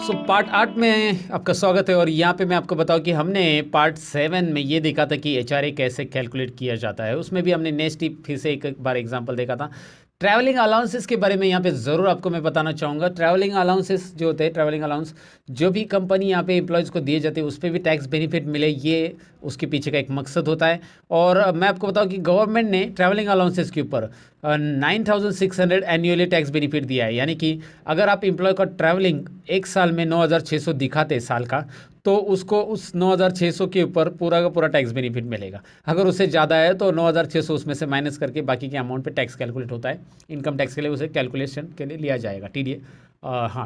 Part 8 में आपका स्वागत है और यहाँ पे मैं आपको बताऊँ कि हमने पार्ट 7 में ये देखा था कि एचआरए कैसे कैलकुलेट किया जाता है। उसमें भी हमने नेक्स्ट फिर से एक बार एग्जांपल देखा था। ट्रैवलिंग अलाउंसेस के बारे में यहाँ पे ज़रूर आपको मैं बताना चाहूँगा। ट्रैवलिंग अलाउंसेस जो होते हैं, ट्रैवलिंग अलाउंस जो भी कंपनी यहाँ पे एम्प्लॉयज़ को दिए जाते हैं उस पर भी टैक्स बेनिफिट मिले, ये उसके पीछे का एक मकसद होता है। और मैं आपको बताऊँ कि गवर्नमेंट ने ट्रैवलिंग अलाउंसेस के ऊपर 9,600 एनुअली टैक्स बेनिफिट दिया है। यानी कि अगर आप एम्प्लॉय का ट्रैवलिंग एक साल में 9,600 दिखाते साल का, तो उसको उस 9,600 के ऊपर पूरा का पूरा टैक्स बेनिफिट मिलेगा। अगर उससे ज़्यादा है तो 9,600 उसमें से माइनस करके बाकी के अमाउंट पे टैक्स कैलकुलेट होता है। इनकम टैक्स के लिए उसे कैलकुलेशन के लिए लिया जाएगा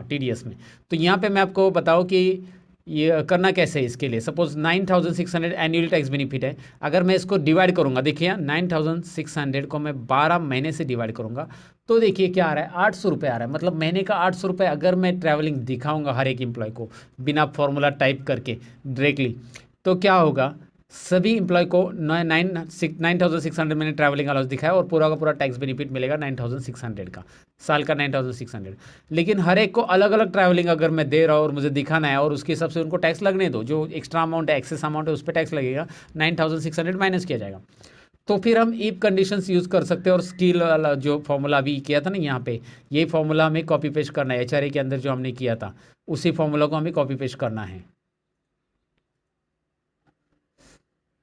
टीडीएस में। तो यहाँ पे मैं आपको बताऊँ कि ये करना कैसे है। इसके लिए सपोज 9,600 एनुअल टैक्स बेनिफिट है। अगर मैं इसको डिवाइड करूंगा, देखिए 9,600 को मैं 12 महीने से डिवाइड करूंगा तो देखिए क्या आ रहा है, 800 रुपये आ रहा है। मतलब महीने का 800 रुपये अगर मैं ट्रैवलिंग दिखाऊंगा हर एक एम्प्लॉय को बिना फॉर्मूला टाइप करके डायरेक्टली, तो क्या होगा, सभी इंप्लॉय को 9,600 मैंने ट्रैवलिंग अलाउंस दिखाया और पूरा का पूरा टैक्स बेनिफिट मिलेगा 9,600 का, साल का 9,600। लेकिन हर एक को अलग अलग ट्रैवलिंग अगर मैं दे रहा हूँ और मुझे दिखाना है और उसके हिसाब से उनको टैक्स लगने दो, जो एक्स्ट्रा अमाउंट है, एक्सेस अमाउंट है, उस पर टैक्स लगेगा, 9,600 माइनस किया जाएगा। तो फिर हम इफ कंडीशंस यूज़ कर सकते हैं और स्किल वाला जो फॉर्मूला अभी किया था ना यहाँ पे, ये फॉर्मूला हमें कॉपी पेस्ट करना है। एचआरए के अंदर जो हमने किया था उसी फॉर्मूला को हमें कॉपी पेस्ट करना है।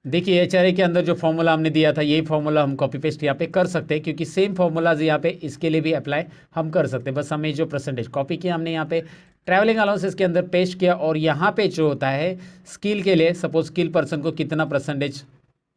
देखिए एचआरए के अंदर जो फॉर्मूला हमने दिया था, यही फॉर्मूला हम कॉपी पेस्ट यहाँ पे कर सकते हैं, क्योंकि सेम फॉर्मूलाज यहाँ पे इसके लिए भी अप्लाई हम कर सकते हैं। बस हमें जो परसेंटेज कॉपी किया हमने यहाँ पे ट्रैवलिंग अलाउंसेस के अंदर पेस्ट किया, और यहाँ पे जो होता है स्किल के लिए, सपोज स्किल पर्सन को कितना परसेंटेज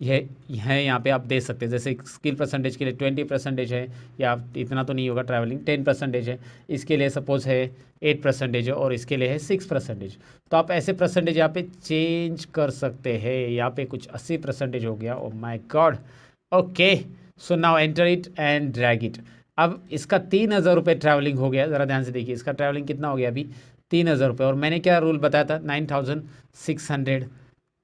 ये है यहाँ पे आप दे सकते हैं। जैसे स्किल परसेंटेज के लिए 20% है, या इतना तो नहीं होगा, ट्रैवलिंग 10% है, इसके लिए सपोज है 8% है, और इसके लिए है 6%। तो आप ऐसे परसेंटेज यहाँ पे चेंज कर सकते हैं। यहाँ पे कुछ 80% हो गया। Oh my God. Okay, so now enter it and drag it. अब इसका 3,000 रुपये ट्रैवलिंग हो गया। ज़रा ध्यान से देखिए इसका ट्रैवलिंग कितना हो गया अभी, 3,000 रुपये। और मैंने क्या रूल बताया था, 9,600।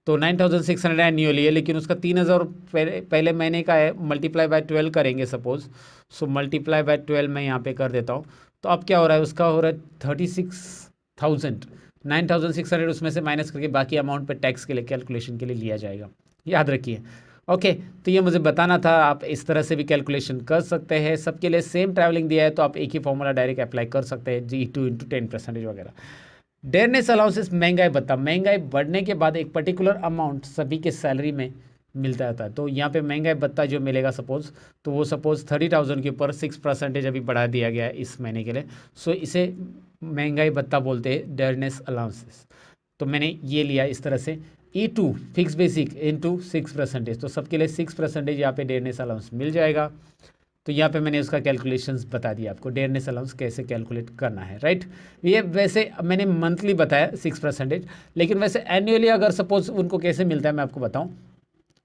तो 9,600 एन्यूअली है, लेकिन उसका 3,000 पहले महीने का है, मल्टीप्लाई बाय 12 करेंगे सपोज। सो मल्टीप्लाई बाय 12 मैं यहाँ पे कर देता हूँ। तो अब क्या हो रहा है, उसका हो रहा है 36,000। 9,600 उसमें से माइनस करके बाकी अमाउंट पे टैक्स के लिए कैलकुलेशन के लिए लिया जाएगा, याद रखिए। ओके, तो ये मुझे बताना था। आप इस तरह से भी कैलकुलेशन कर सकते हैं। सबके लिए सेम ट्रैवलिंग दिया है तो आप एक ही फॉर्मूला डायरेक्ट अप्लाई कर सकते हैं, G2 इंटू 10% वगैरह। डेयरनेस अलाउंसेस, महंगाई भत्ता। महंगाई बढ़ने के बाद एक पर्टिकुलर अमाउंट सभी के सैलरी में मिलता रहता है। तो यहाँ पे महंगाई भत्ता जो मिलेगा सपोज, तो वो सपोज 30,000 के ऊपर 6% अभी बढ़ा दिया गया है इस महीने के लिए। सो इसे महंगाई भत्ता बोलते हैं, डेयरनेस अलाउंसेस। तो मैंने ये लिया इस तरह से, E2 फिक्स बेसिक इंटू 6%। तो सबके लिए 6% यहाँ पे डेयरनेस अलाउंस मिल जाएगा। तो यहाँ पे मैंने उसका कैलकुलेशंस बता दिया आपको, डेयरनेस अलाउंस कैसे कैलकुलेट करना है, राइट। ये वैसे मैंने मंथली बताया 6%, लेकिन वैसे एनुअली अगर सपोज उनको कैसे मिलता है मैं आपको बताऊँ।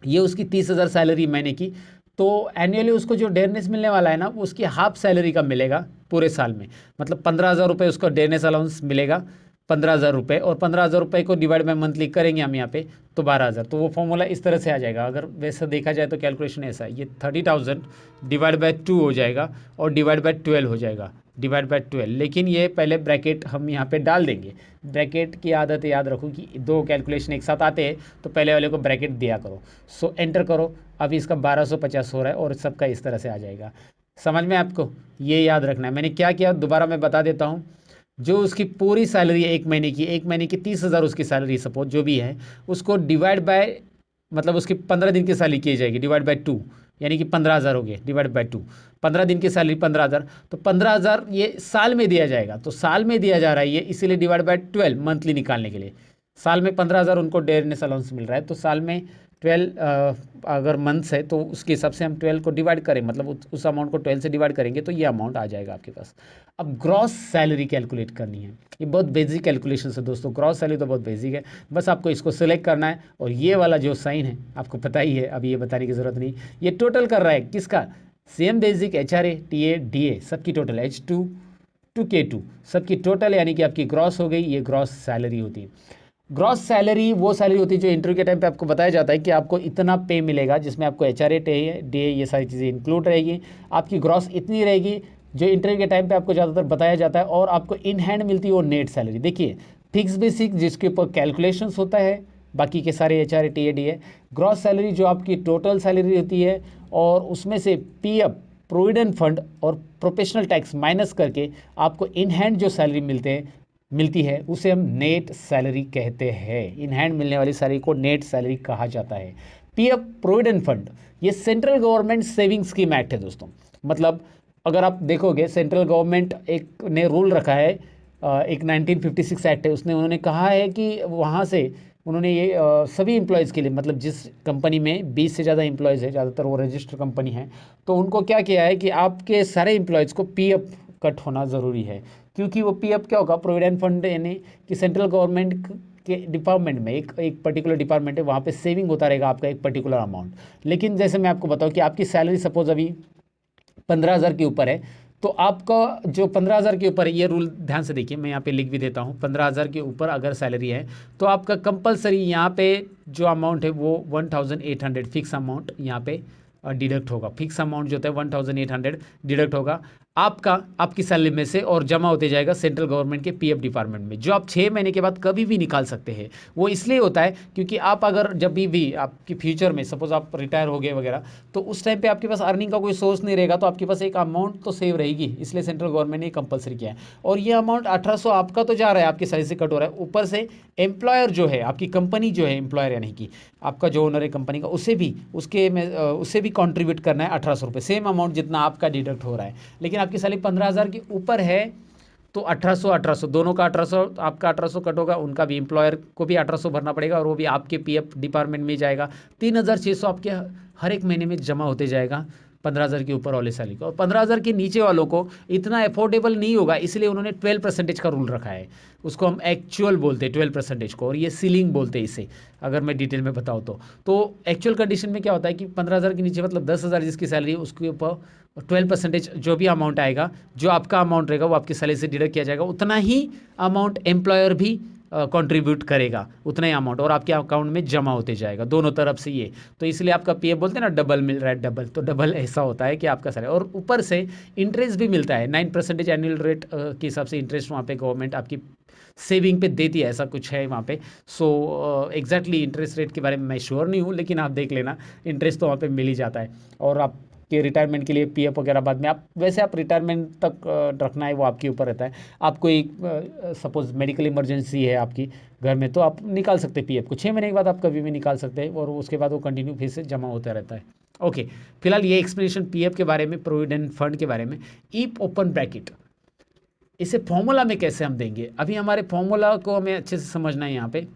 ये उसकी 30,000 सैलरी महीने की, तो एनुअली उसको जो डेयरनेस मिलने वाला है ना, वो उसकी हाफ सैलरी का मिलेगा पूरे साल में। मतलब 15,000 रुपये उसका डेयरनेस अलाउंस मिलेगा, 15,000 रुपये। और 15,000 रुपये को डिवाइड बाय मंथली करेंगे हम यहाँ पे, तो 12,000। तो वो फॉर्मूला इस तरह से आ जाएगा। अगर वैसा देखा जाए तो कैलकुलेशन ऐसा है, ये 30,000 डिवाइड बाय 2 हो जाएगा और डिवाइड बाय 12 हो जाएगा, डिवाइड बाय 12। लेकिन ये पहले ब्रैकेट हम यहाँ पे डाल देंगे। ब्रैकेट की आदत याद रखो कि दो कैलकुलेशन एक साथ आते हैं तो पहले वाले को ब्रैकेट दिया करो। सो एंटर करो। अभी इसका 1250 हो रहा है और सबका इस तरह से आ जाएगा। समझ में आपको, ये याद रखना है। मैंने क्या किया दोबारा मैं बता देता हूँ। जो उसकी पूरी सैलरी है एक महीने की 30,000 उसकी सैलरी सपोज जो भी है, उसको डिवाइड बाय, मतलब उसकी 15 दिन की सैलरी की जाएगी, डिवाइड बाय 2, यानी कि 15,000 हो गए, डिवाइड बाय 2। 15 दिन की सैलरी 15,000, तो 15,000 ये साल में दिया जाएगा। तो साल में दिया जा रहा है ये, इसीलिए डिवाइड बाय 12 मंथली निकालने के लिए। साल में 15,000 उनको डेयरनेस अलाउंस मिल रहा है, तो साल में 12 अगर मंथ्स है तो उसके हिसाब से हम 12 को डिवाइड करें, मतलब उस अमाउंट को 12 से डिवाइड करेंगे तो ये अमाउंट आ जाएगा आपके पास। अब ग्रॉस सैलरी कैलकुलेट करनी है। ये बहुत बेसिक कैलकुलेशन है दोस्तों, ग्रॉस सैलरी तो बहुत बेसिक है। बस आपको इसको सिलेक्ट करना है, और ये वाला जो साइन है आपको पता ही है, अभी ये बताने की ज़रूरत नहीं। ये टोटल कर रहा है किसका, same basic, HRA, TA, DA, सबकी टोटल, H2 टू K2 सबकी टोटल, यानी कि आपकी ग्रॉस हो गई। ये ग्रॉस सैलरी होती है। ग्रॉस सैलरी वो सैलरी होती है जो इंटरव्यू के टाइम पे आपको बताया जाता है कि आपको इतना पे मिलेगा, जिसमें आपको एचआरए, टे, डे, ये सारी चीज़ें इंक्लूड रहेगी। आपकी ग्रॉस इतनी रहेगी, जो इंटरव्यू के टाइम पे आपको ज़्यादातर बताया जाता है, और आपको इन हैंड मिलती है वो नेट सैलरी। देखिए, फिक्स बेसिक जिसके ऊपर कैलकुलेशंस होता है, बाकी के सारे H R T A D है। ग्रॉस सैलरी जो आपकी टोटल सैलरी होती है, और उसमें से पी एफ, प्रोविडेंट फंड और प्रोफेशनल टैक्स माइनस करके आपको इन हैंड जो सैलरी मिलती है उसे हम नेट सैलरी कहते हैं। इन हैंड मिलने वाली सैलरी को नेट सैलरी कहा जाता है। पीएफ, प्रोविडेंट फंड, ये central government saving scheme act है दोस्तों। मतलब अगर आप देखोगे, सेंट्रल गवर्नमेंट एक ने रूल रखा है, एक 1956 एक्ट है, उसने उन्होंने कहा है कि वहाँ से उन्होंने ये सभी एम्प्लॉयज़ के लिए, मतलब जिस कंपनी में 20 से ज़्यादा एम्प्लॉयज़ है, ज़्यादातर वो रजिस्टर्ड कंपनी है, तो उनको क्या किया है कि आपके सारे एम्प्लॉयज़ को पीएफ कट होना ज़रूरी है। क्योंकि वो पीएफ क्या होगा, प्रोविडेंट फंड, यानी कि सेंट्रल गवर्नमेंट के डिपार्टमेंट में एक पर्टिकुलर डिपार्टमेंट है, वहाँ पे सेविंग होता रहेगा आपका एक पर्टिकुलर अमाउंट। लेकिन जैसे मैं आपको बताऊँ कि आपकी सैलरी सपोज अभी 15,000 के ऊपर है, तो आपका जो 15,000 के ऊपर है, ये रूल ध्यान से देखिए, मैं यहाँ पे लिख भी देता हूँ। 15,000 के ऊपर अगर सैलरी है तो आपका कंपलसरी यहाँ पे जो अमाउंट है वो 1,800 फिक्स अमाउंट यहाँ पे डिडक्ट होगा। फिक्स अमाउंट जो होता है 1,800 डिडक्ट होगा आपकी सैलरी में से, और जमा होते जाएगा सेंट्रल गवर्नमेंट के पीएफ डिपार्टमेंट में, जो आप 6 महीने के बाद कभी भी निकाल सकते हैं। वो इसलिए होता है क्योंकि आप अगर जब भी आपकी फ्यूचर में सपोज आप रिटायर हो गए वगैरह, तो उस टाइम पे आपके पास अर्निंग का कोई सोर्स नहीं रहेगा, तो आपके पास एक अमाउंट तो सेव रहेगी। इसलिए सेंट्रल गवर्नमेंट ने कंपलसरी किया है। और ये अमाउंट 1,800 आपका तो जा रहा है, आपकी सैलरी से कट हो रहा है, ऊपर से एम्प्लॉयर जो है, आपकी कंपनी जो है, एम्प्लॉयर यानी कि आपका जो ओनर है कंपनी का, उसे भी कॉन्ट्रीब्यूट करना है 1,800 रुपये, सेम अमाउंट जितना आपका डिडक्ट हो रहा है। लेकिन आपकी सैलरी 15,000 के ऊपर है तो 1,800 दोनों का 1,800, आपका 1,800 कट होगा, उनका भी, एम्प्लॉयर को भी 1,800 भरना पड़ेगा, और वो भी आपके पीएफ डिपार्टमेंट में जाएगा। 3,600 आपके हर एक महीने में जमा होते जाएगा 15,000 के ऊपर वाले सैलरी को। और 15,000 के नीचे वालों को इतना अफोर्डेबल नहीं होगा, इसलिए उन्होंने 12% का रूल रखा है। उसको हम एक्चुअल बोलते हैं 12% को, और ये सीलिंग बोलते हैं इसे, अगर मैं डिटेल में बताऊँ तो एक्चुअल कंडीशन में क्या होता है कि 15,000 के नीचे, मतलब 10,000 जिसकी सैलरी है, उसके ऊपर 12% जो भी अमाउंट आएगा, जो आपका अमाउंट रहेगा वो आपकी सैलरी से डिडक्ट किया जाएगा। उतना ही अमाउंट एम्प्लॉयर भी कंट्रीब्यूट करेगा, उतना ही अमाउंट, और आपके अकाउंट में जमा होते जाएगा दोनों तरफ से ये। तो इसलिए आपका पीएफ बोलते हैं ना, डबल मिल रहा है, डबल, तो डबल ऐसा होता है कि आपका सैलरी, और ऊपर से इंटरेस्ट भी मिलता है 9% एनुअल रेट के हिसाब से इंटरेस्ट वहाँ पे गवर्नमेंट आपकी सेविंग पे देती है, ऐसा कुछ है वहाँ पे। सो एग्जैक्टली इंटरेस्ट रेट के बारे में मैं श्योर नहीं हूँ, लेकिन आप देख लेना, इंटरेस्ट तो वहाँ पे मिल ही जाता है। और आप के रिटायरमेंट के लिए पीएफ वगैरह बाद में, आप रिटायरमेंट तक रखना है वो आपके ऊपर रहता है। आप कोई सपोज मेडिकल इमरजेंसी है आपकी घर में, तो आप निकाल सकते हैं पीएफ को, 6 महीने के बाद आप कभी भी निकाल सकते हैं, और उसके बाद वो कंटिन्यू फिर से जमा होता रहता है। ओके, फिलहाल ये एक्सप्लेनेशन पीएफ के बारे में, प्रोविडेंट फंड के बारे में। ईप ओपन ब्रैकेट, इसे फॉर्मूला में कैसे हम देंगे, अभी हमारे फॉर्मूला को हमें अच्छे से समझना है। यहाँ पे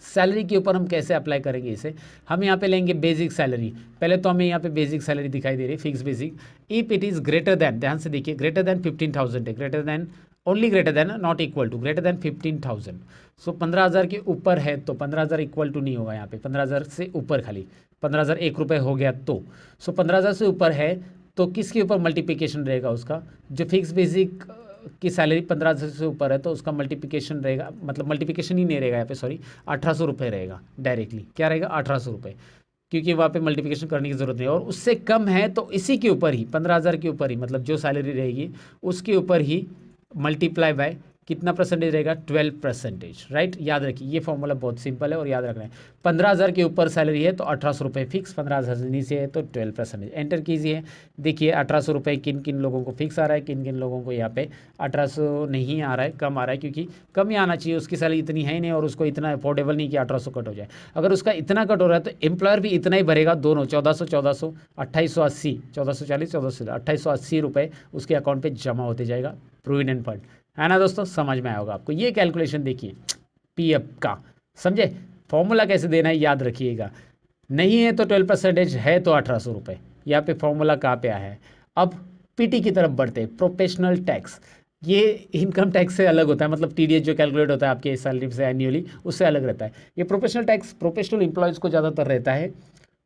सैलरी के ऊपर हम कैसे अप्लाई करेंगे इसे, हम यहाँ पे लेंगे बेसिक सैलरी। पहले तो हमें यहाँ पे बेसिक सैलरी दिखाई दे रही है, fix basic. If it is greater than, ध्यान से देखिए, ग्रेटर दैन 15,000 है, greater than, only greater than, not equal to, greater than 15,000। So 15,000 के ऊपर है तो 15,000 इक्वल टू नहीं होगा यहाँ पे, 15,000 से ऊपर खाली, 15,000 1 रुपये हो गया तो। सो 15,000 से ऊपर है तो किसके ऊपर मल्टीप्लिकेशन रहेगा उसका, जो फिक्स बेसिक की सैलरी 15,000 से ऊपर है तो उसका मल्टीप्लिकेशन रहेगा, मतलब मल्टीप्लिकेशन ही नहीं रहेगा यहाँ पे, सॉरी, 1,800 रुपये रहेगा डायरेक्टली। क्या रहेगा, 1,800 रुपये, क्योंकि वहाँ पे मल्टीप्लिकेशन करने की ज़रूरत नहीं। और उससे कम है तो इसी के ऊपर ही, 15,000 के ऊपर ही, मतलब जो सैलरी रहेगी उसके ऊपर ही मल्टीप्लाई बाय कितना परसेंटेज रहेगा, 12%, राइट। याद रखिए, ये फॉर्मूला बहुत सिंपल है और याद रखना है। 15,000 के ऊपर सैलरी है तो 1,800 रुपये फिक्स, 15,000 से नीचे है तो 12%। एंटर कीजिए, देखिए 1,800 रुपये किन किन लोगों को फिक्स आ रहा है, किन किन लोगों को यहाँ पे 1,800 नहीं आ रहा है, कम आ रहा है, क्योंकि कम ही आना चाहिए, उसकी सैलरी इतनी है ही नहीं और उसको इतना अफोर्डेबल नहीं कि 1,800 कट हो जाए। अगर उसका इतना कट हो रहा है तो एम्प्लॉयर भी इतना ही भरेगा, दोनों 1,400 1,400, 2,880, 1,440 1,480, 2,880 रुपये उसके अकाउंट पर जमा होते जाएगा, प्रोविडेंट फंड, है ना दोस्तों। समझ में आया होगा आपको। ये कैलकुलेशन देखिए पीएफ का, समझे। फॉर्मूला कैसे देना है याद रखिएगा, नहीं है तो 12%, है तो 1,800 रुपये। यहाँ पे फॉर्मूला कहाँ पे आया है। अब पीटी की तरफ बढ़ते हैं, प्रोफेशनल टैक्स। ये इनकम टैक्स से अलग होता है, मतलब टीडीएस जो कैलकुलेट होता है आपके सैलरी से एन्युअली, उससे अलग रहता है। ये प्रोफेशनल टैक्स प्रोफेशनल एम्प्लॉयज़ को ज़्यादातर रहता है,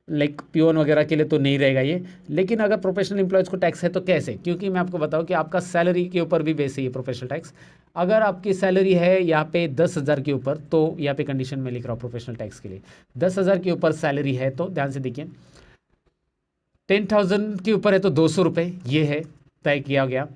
लाइक पियोन वगैरह के लिए तो नहीं रहेगा ये। लेकिन अगर प्रोफेशनल एम्प्लॉयज़ को टैक्स है तो कैसे, क्योंकि मैं आपको बताऊं कि आपका सैलरी के ऊपर भी बेस है ये प्रोफेशनल टैक्स। अगर आपकी सैलरी है यहाँ पे 10,000 के ऊपर, तो यहाँ पे कंडीशन में लिख रहा हूँ प्रोफेशनल टैक्स के लिए, 10,000 के ऊपर सैलरी है तो ध्यान से देखिए, 10,000 के ऊपर है तो 200 रुपये ये है, तय किया गया।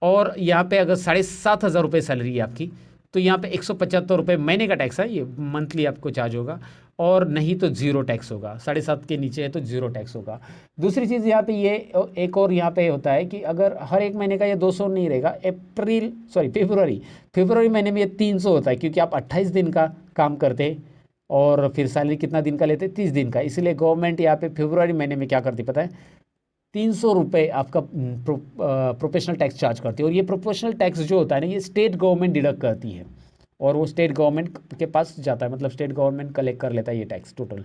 और यहाँ पे अगर 7,500 रुपये सैलरी है आपकी, तो यहाँ पे 175 रुपये महीने का टैक्स है, ये मंथली आपको चार्ज होगा, और नहीं तो जीरो टैक्स होगा। 7.5 के नीचे है तो जीरो टैक्स होगा। दूसरी चीज़ यहाँ पे ये एक और यहाँ पे होता है कि अगर हर एक महीने का ये 200 नहीं रहेगा, फरवरी महीने में ये 300 होता है, क्योंकि आप 28 दिन का काम करते हैं और फिर सैलरी कितना दिन का लेते हैं, 30 दिन का। इसलिए गवर्नमेंट यहाँ पे फरवरी महीने में क्या करती पता है, 300 रुपये आपका प्रोफेशनल टैक्स चार्ज करती है। और ये प्रोफेशनल टैक्स जो होता है ना, ये स्टेट गवर्नमेंट डिडक्ट करती है और वो स्टेट गवर्नमेंट के पास जाता है, मतलब स्टेट गवर्नमेंट कलेक्ट कर लेता है ये टैक्स टोटल।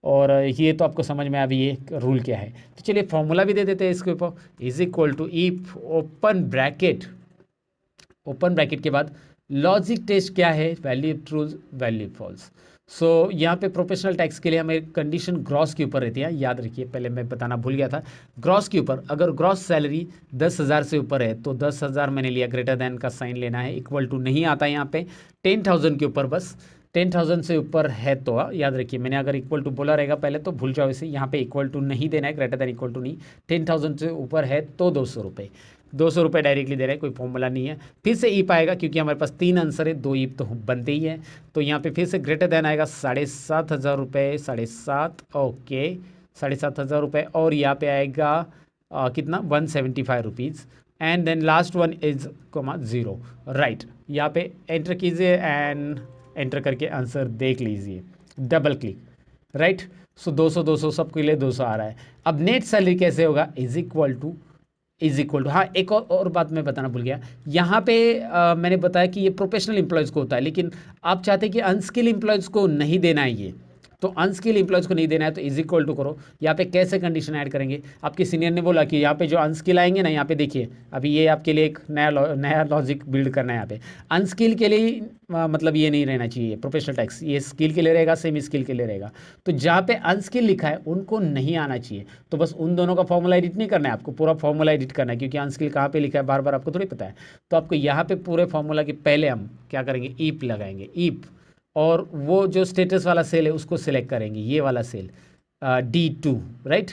और ये तो आपको समझ में अभी ये रूल क्या है। तो चलिए फॉर्मूला भी दे देते हैं इसके ऊपर। Is equal to if open bracket के बाद लॉजिक टेस्ट क्या है, value true value false. So यहाँ पे प्रोफेशनल टैक्स के लिए हमें कंडीशन ग्रॉस के ऊपर रहती है, याद रखिए, पहले मैं बताना भूल गया था। ग्रॉस के ऊपर अगर ग्रॉस सैलरी 10,000 से ऊपर है तो 10,000 मैंने लिया, ग्रेटर देन का साइन लेना है, इक्वल टू नहीं आता है यहाँ पे। 10,000 के ऊपर बस 10,000 से ऊपर है तो याद रखिए, मैंने अगर इक्वल टू बोला रहेगा पहले तो भूल जाओ इसे, यहाँ पे इक्वल टू नहीं देना है, ग्रेटर देन इक्वल टू नहीं। 10,000 से ऊपर है तो 200 रुपये, 200 रुपये डायरेक्टली दे रहे हैं, कोई फॉर्मूला नहीं है। फिर से ईप आएगा, क्योंकि हमारे पास 3 आंसर है, 2 ईप तो बनते ही है। तो यहाँ पे फिर से ग्रेटर देन आएगा 7,500 रुपये, 7,500, ओके 7,500 रुपये। और यहाँ पे आएगा कितना, 175 rupees. And then last one is comma 0, right. यहाँ पे एंटर कीजिए एंड एंटर करके आंसर देख लीजिए, डबल क्लिक, राइट। सो 200 सबके लिए 200 आ रहा है। अब नेट सैलरी कैसे होगा, इज इक्वल टू हाँ, एक और बात मैं बताना भूल गया। यहाँ पे मैंने बताया कि ये प्रोफेशनल एम्प्लॉयज़ को होता है, लेकिन आप चाहते हैं कि अनस्किल एम्प्लॉयज़ को नहीं देना है ये, तो अनस्किल एम्प्लॉयज़ को नहीं देना है तो इज इक्वल टू करो। यहाँ पे कैसे कंडीशन ऐड करेंगे, आपके सीनियर ने बोला कि यहाँ पे जो अनस्किल आएंगे ना, यहाँ पे देखिए अभी ये आपके लिए एक नया लॉजिक बिल्ड करना है। यहाँ पे अनस्किल के लिए मतलब ये नहीं रहना चाहिए प्रोफेशनल टैक्स, ये स्किल के लिए रहेगा, सेमी स्किल के लिए रहेगा। तो जहाँ पे अनस्किल लिखा है उनको नहीं आना चाहिए, तो बस उन दोनों का फॉर्मूला एडिट नहीं करना है, आपको पूरा फॉर्मूला एडिट करना है, क्योंकि अनस्किल कहाँ पे लिखा है बार बार आपको थोड़ी पता है। तो आपको यहाँ पे पूरे फॉर्मूला के पहले हम क्या करेंगे, ईप लगाएंगे, ईप, और वो जो स्टेटस वाला सेल है उसको सिलेक्ट करेंगे, ये वाला cell D2, right,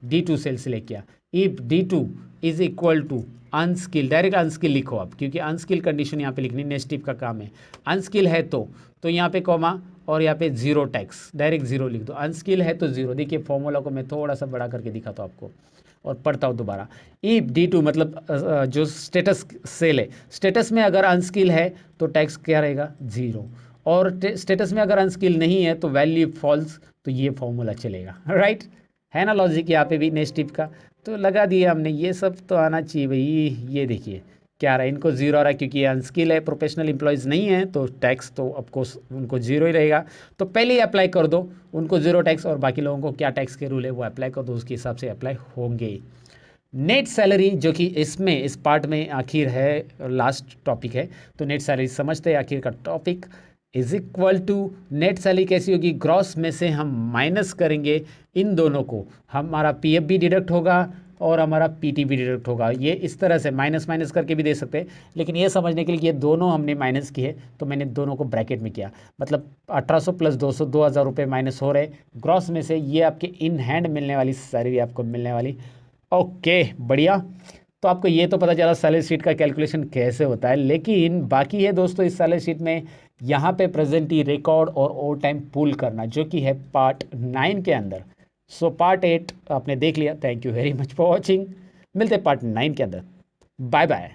D2 cell select किया। If D2 is equal to unskilled, direct unskilled लिखो आप, क्योंकि अनस्किल कंडीशन यहाँ पे लिखनी नेस्टिव का काम है। अनस्किल है तो यहाँ पे कॉमा और यहाँ पे 0 टैक्स, डायरेक्ट 0 लिख दो। अनस्किल है तो 0। देखिए फॉर्मूला को मैं थोड़ा सा बड़ा करके दिखाता हूँ आपको और पढ़ता हूँ दोबारा। इफ D2 मतलब जो स्टेटस सेल है, स्टेटस में अगर अनस्किल है तो टैक्स क्या रहेगा, 0, और स्टेटस में अगर अनस्किल नहीं है तो वैल्यू फॉल्स, तो ये फॉर्मूला चलेगा, राइट। है ना लॉजिक यहाँ पे भी नेस्टिव का, तो लगा दिया हमने। ये सब तो आना चाहिए भाई। ये देखिए क्या आ रहा है, इनको 0 आ रहा है क्योंकि ये अनस्किल है, प्रोफेशनल एम्प्लॉयज़ नहीं है, तो टैक्स तो ऑफकोर्स उनको 0 ही रहेगा। तो पहले ही अप्लाई कर दो उनको 0 टैक्स, और बाकी लोगों को क्या टैक्स के रूल है वो अप्लाई कर दो, उसके हिसाब से अप्लाई होंगे। नेट सैलरी जो कि इसमें इस पार्ट में आखिर है, लास्ट टॉपिक है, तो नेट सैलरी समझते हैं आखिर का topic. Is equal to net salary कैसी होगी, ग्रॉस में से हम माइनस करेंगे इन दोनों को, हमारा पीएफ भी डिडक्ट होगा और हमारा पीटी भी डिडक्ट होगा। ये इस तरह से माइनस माइनस करके भी दे सकते हैं, लेकिन ये समझने के लिए कि ये दोनों हमने माइनस किए तो मैंने दोनों को ब्रैकेट में किया, मतलब 1800 प्लस 200, 2,000 रुपये माइनस हो रहे ग्रॉस में से। ये आपके इन हैंड मिलने वाली सैलरी आपको मिलने वाली। ओके बढ़िया। तो आपको ये तो पता चला सैलरी शीट का कैलकुलेशन कैसे होता है, लेकिन बाकी है दोस्तों इस सैलरी शीट में यहाँ पे प्रेजेंटी, रिकॉर्ड और ओवर टाइम पूल करना, जो कि है पार्ट 9 के अंदर। सो पार्ट 8 आपने देख लिया, thank you very much for watching. मिलते हैं पार्ट 9 के अंदर, बाय बाय।